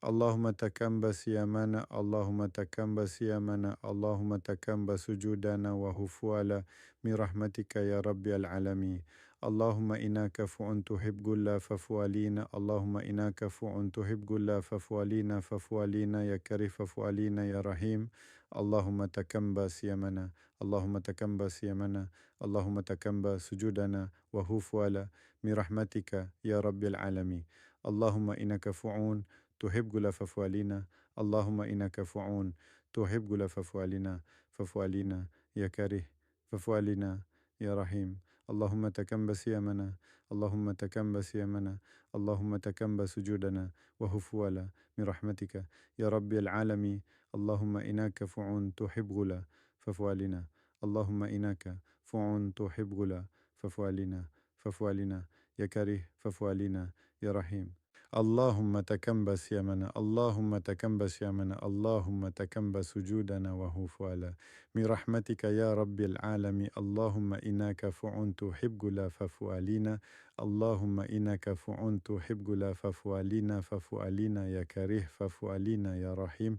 اللهم تكن صيامنا، اللهم تكن صيامنا، اللهم تكن سجودنا وهفوالا برحمتك يا رب العالمين. اللهم إنك عفو تحب العفو علينا، اللهم إنك عفو تحب العفو علينا فاعف علينا يا كريم، فاعف علينا يا رحيم. اللهم تكن صيامنا، اللهم تكن صيامنا، اللهم تكن سجودنا وهفوالا برحمتك يا رب العالمين. اللهم إنك عفو تحب العفو علينا، اللهم إنك عفو تحب العفو علينا فاعف علينا يا كريم، فاعف علينا يا رحيم. اللهم تكن صيامنا، اللهم تكن صيامنا، اللهم تكن سجودنا وهفوالا برحمتك يا رب العالمين. اللهم إنك عفو تحب العفو فاعف علينا، اللهم إنك عفو تحب العفو فاعف علينا، فاعف علينا يا كريم، فاعف علينا يا رحيم. اللهم تكنبس يمنا، اللهم تكنبس يمنا، اللهم تكنبس سجودنا وهفوالا برحمتك يا رب العالمين. اللهم إنك عفو تحب العفو علينا، اللهم إنك عفو تحب العفو علينا فاعف علينا يا كريم، فاعف علينا يا رحيم.